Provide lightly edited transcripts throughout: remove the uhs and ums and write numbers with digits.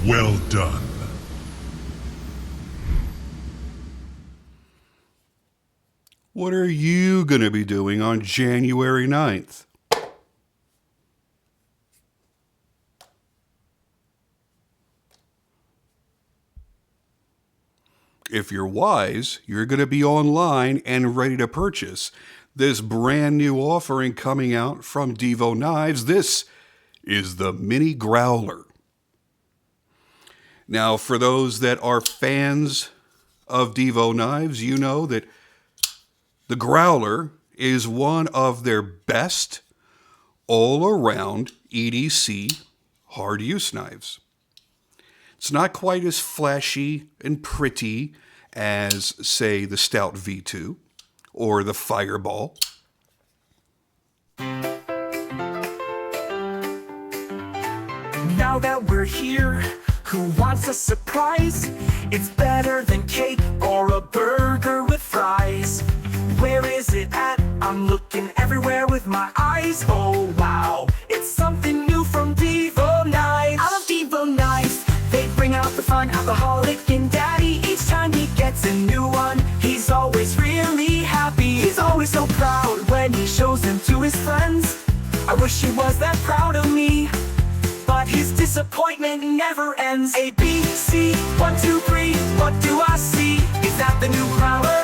Well done. What are you going to be doing on January 9th? If you're wise, you're going to be online and ready to purchase this brand new offering coming out from Divo Knives. This is the Mini Growler. Now, for those that are fans of Divo Knives, you know that the Growler is one of their best all-around EDC hard use knives. It's not quite as flashy and pretty as, say, the Stout V2 or the Fireball. Now that we're here, who wants a surprise? It's better than cake or a burger with fries. Where is it at? I'm looking everywhere with my eyes. Oh wow, it's something new from Divo Knives. I love Divo Knives. They bring out the fun alcoholic in Daddy. Each time he gets a new one, he's always really happy. He's always so proud when he shows them to his friends. I wish he was that proud of me, but his disappointment never ends. A, B, C, 1, 2, 3, what do I see? Is that the new Growler?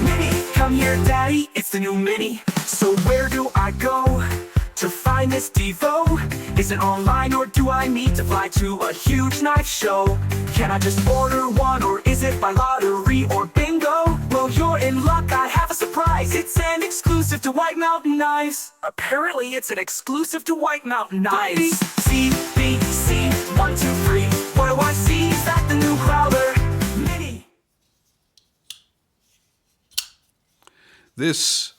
Mini, come here Daddy, it's the new Mini. So where do I go to find this Divo? Is it online or do I need to fly to a huge knife show? Can I just order one or is it by lottery or bingo? Well, you're in luck, I have a surprise. It's an exclusive to White Mountain Knives. Apparently it's an exclusive to White Mountain Knives. B, C, B, C, 1, 2, 3. What do I see? Is that the new Growler? Mini. This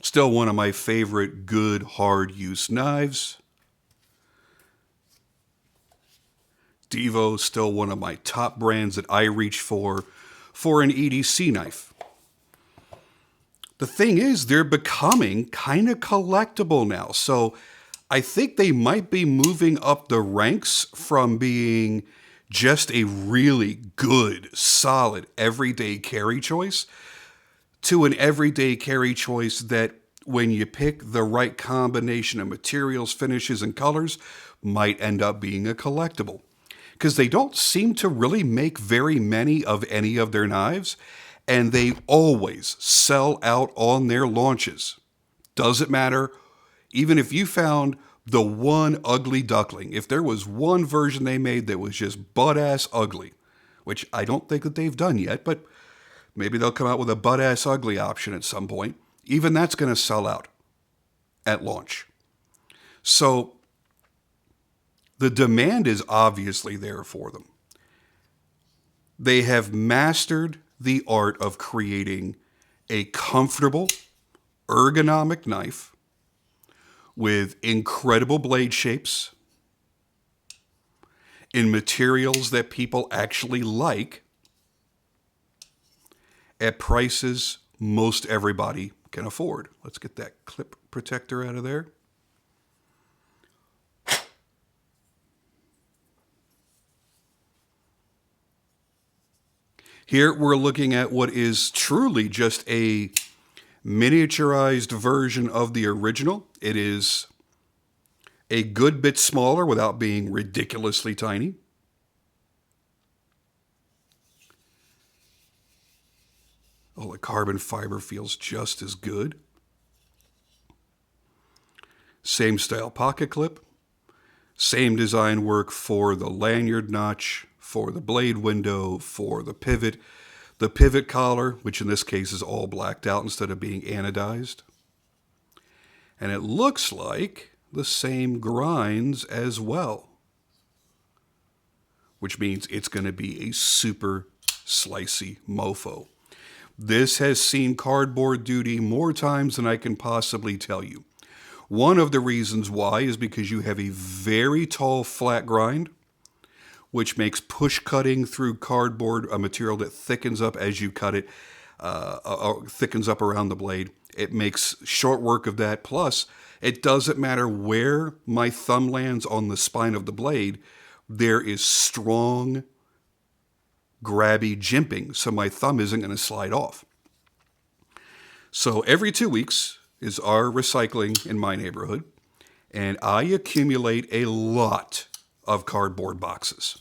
still one of my favorite good hard use knives. Divo still one of my top brands that I reach for an EDC knife. The thing is, they're becoming kind of collectible now. So I think they might be moving up the ranks from being just a really good, solid, everyday carry choice to an everyday carry choice that, when you pick the right combination of materials, finishes, and colors, might end up being a collectible. Because they don't seem to really make very many of any of their knives, and they always sell out on their launches. Doesn't matter, even if you found the one ugly duckling, if there was one version they made that was just butt-ass ugly, which I don't think that they've done yet, but maybe they'll come out with a butt-ass ugly option at some point. Even that's going to sell out at launch. So the demand is obviously there for them. They have mastered the art of creating a comfortable, ergonomic knife with incredible blade shapes in materials that people actually like at prices most everybody can afford. Let's get that clip protector out of there. Here we're looking at what is truly just a miniaturized version of the original. It is a good bit smaller without being ridiculously tiny. Oh, the carbon fiber feels just as good. Same style pocket clip. Same design work for the lanyard notch, for the blade window, for the pivot collar, which in this case is all blacked out instead of being anodized. And it looks like the same grinds as well, which means it's going to be a super slicey mofo. This has seen cardboard duty more times than I can possibly tell you. One of the reasons why is because you have a very tall flat grind, which makes push cutting through cardboard, a material that thickens up as you cut it, thickens up around the blade. It makes short work of that. Plus, it doesn't matter where my thumb lands on the spine of the blade. there is strong, grabby jimping, so my thumb isn't going to slide off. So every 2 weeks is our recycling in my neighborhood, and I accumulate a lot of cardboard boxes.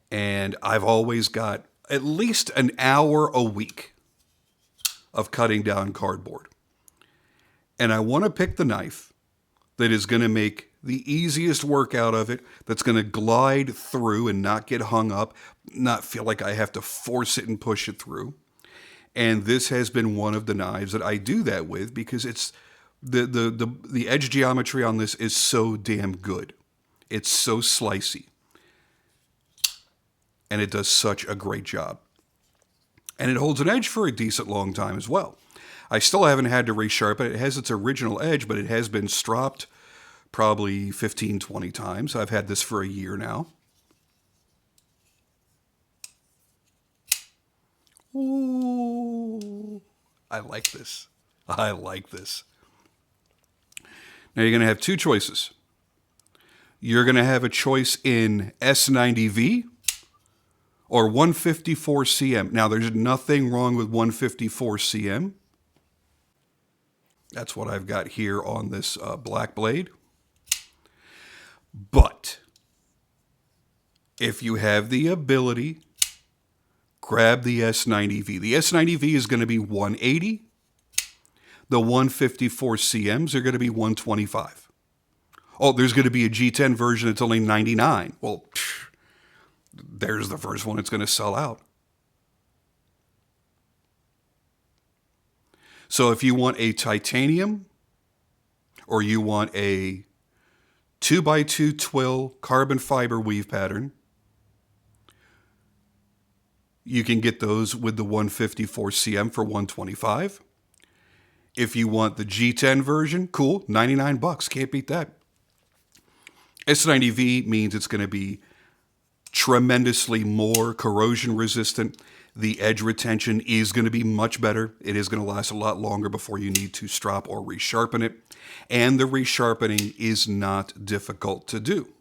And I've always got at least an hour a week of cutting down cardboard. And I want to pick the knife that is going to make the easiest work out of it, that's going to glide through and not get hung up, not feel like I have to force it and push it through. And this has been one of the knives that I do that with because it's the edge geometry on this is so damn good. It's so slicey. And it does such a great job. And it holds an edge for a decent long time as well. I still haven't had to resharpen it. It has its original edge, but it has been stropped probably 15, 20 times. I've had this for a year now. Ooh, I like this. I like this. Now you're going to have two choices. You're going to have a choice in S90V or 154 cm. Now, there's nothing wrong with 154 cm. That's what I've got here on this black blade. But if you have the ability, grab the S90V. The S90V is going to be 180. The 154 cms are going to be 125. Oh, there's going to be a G10 version that's only 99. Well, there's the first one that's going to sell out. So if you want a titanium or you want a 2x2 twill carbon fiber weave pattern, you can get those with the 154 cm for 125. If you want the G10 version, cool, $99, can't beat that. S90V means it's going to be tremendously more corrosion resistant. The edge retention is going to be much better. It is going to last a lot longer before you need to strop or resharpen it. And the resharpening is not difficult to do.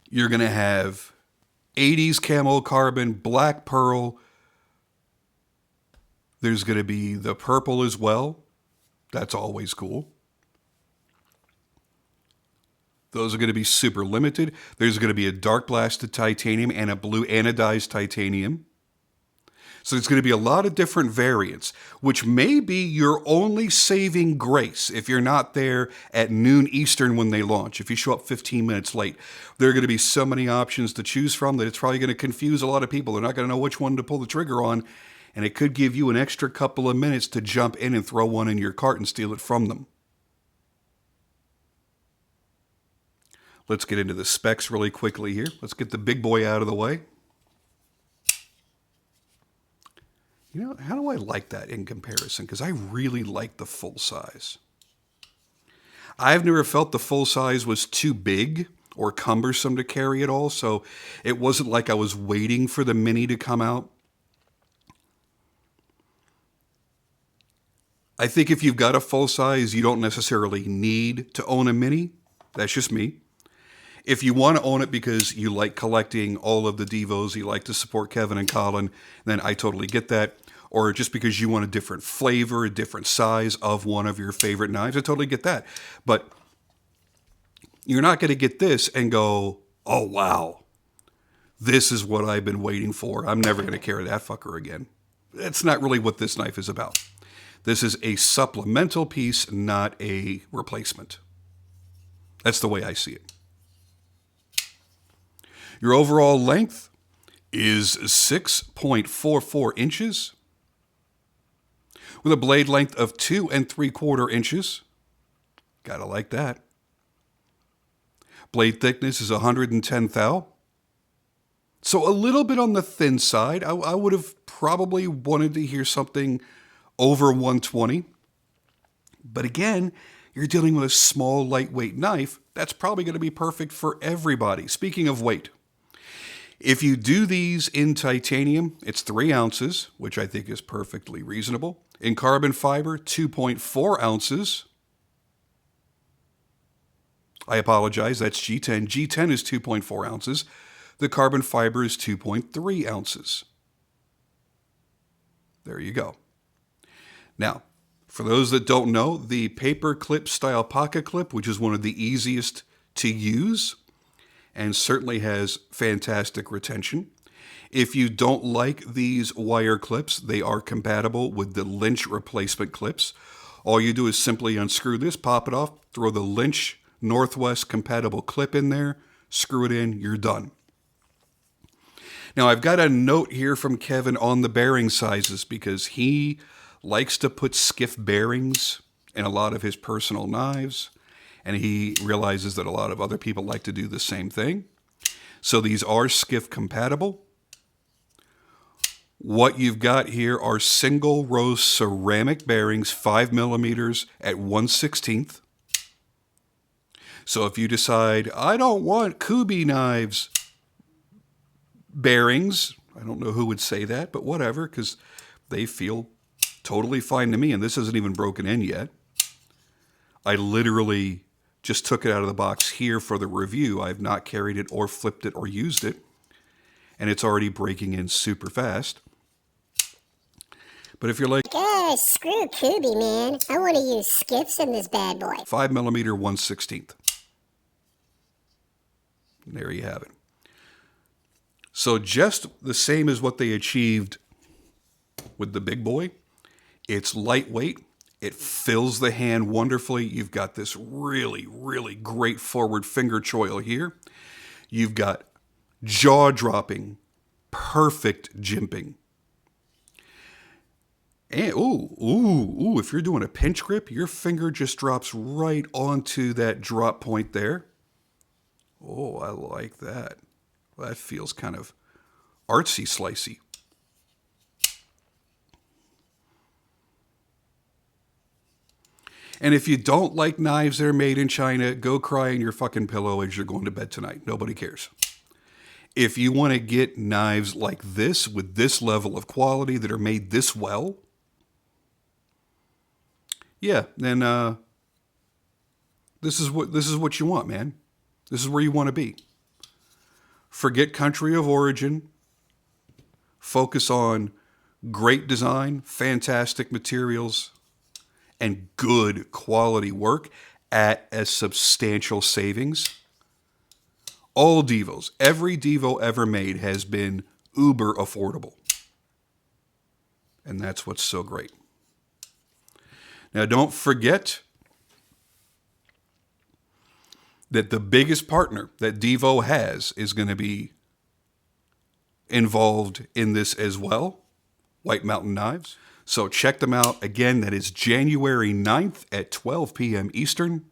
You're going to have 80s camo carbon, black pearl. There's going to be the purple as well. That's always cool. Those are going to be super limited. There's going to be a dark blasted titanium and a blue anodized titanium. So there's going to be a lot of different variants, which may be your only saving grace if you're not there at noon Eastern when they launch. If you show up 15 minutes late, there are going to be so many options to choose from that it's probably going to confuse a lot of people. They're not going to know which one to pull the trigger on, and it could give you an extra couple of minutes to jump in and throw one in your cart and steal it from them. Let's get into the specs really quickly here. Let's get the big boy out of the way. You know, how do I like that in comparison? Because I really like the full size. I've never felt the full size was too big or cumbersome to carry at all, so it wasn't like I was waiting for the mini to come out. I think if you've got a full size, you don't necessarily need to own a mini. That's just me. If you want to own it because you like collecting all of the Divos, you like to support Kevin and Colin, then I totally get that. Or just because you want a different flavor, a different size of one of your favorite knives, I totally get that. But you're not going to get this and go, oh, wow, this is what I've been waiting for. I'm never going to carry that fucker again. That's not really what this knife is about. This is a supplemental piece, not a replacement. That's the way I see it. Your overall length is 6.44 inches with a blade length of 2 3/4 inches. Gotta like that. Blade thickness is 110 thou. So a little bit on the thin side. I would have probably wanted to hear something over 120. But again, you're dealing with a small, lightweight knife. That's probably going to be perfect for everybody. Speaking of weight, if you do these in titanium, it's 3 ounces, which I think is perfectly reasonable. In carbon fiber, 2.4 ounces. I apologize, that's G10. G10 is 2.4 ounces. The carbon fiber is 2.3 ounces. There you go. Now, for those that don't know, the paper clip style pocket clip, which is one of the easiest to use and certainly has fantastic retention. If you don't like these wire clips, they are compatible with the Lynch replacement clips. All you do is simply unscrew this, pop it off, throw the Lynch Northwest compatible clip in there, screw it in, you're done. Now, I've got a note here from Kevin on the bearing sizes because he likes to put skiff bearings in a lot of his personal knives, and he realizes that a lot of other people like to do the same thing. So these are skiff compatible. What you've got here are single row ceramic bearings, 5 millimeters at 1/16. So if you decide, I don't want Kubi knives bearings, I don't know who would say that, but whatever, because they feel totally fine to me, and this isn't even broken in yet. I literally just took it out of the box here for the review. I've not carried it or flipped it or used it, and it's already breaking in super fast. But if you're like, screw Kubi, man. I want to use skiffs in this bad boy. 5 millimeter 1/16. There you have it. So just the same as what they achieved with the big boy. It's lightweight. It fills the hand wonderfully. You've got this really, really great forward finger choil here. You've got jaw-dropping, perfect jimping. And if you're doing a pinch grip, your finger just drops right onto that drop point there. Oh, I like that. Well, that feels kind of artsy slicey. And if you don't like knives that are made in China, go cry in your fucking pillow as you're going to bed tonight. Nobody cares. If you want to get knives like this with this level of quality that are made this well, yeah, then this is what you want, man. This is where you want to be. Forget country of origin. Focus on great design, fantastic materials, and good quality work at a substantial savings. All Divos, every Divo ever made has been uber affordable. And that's what's so great. Now, don't forget that the biggest partner that Divo has is going to be involved in this as well, White Mountain Knives. So check them out. Again, that is January 9th at 12 p.m. Eastern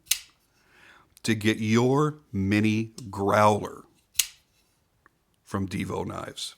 to get your mini Growler from Divo Knives.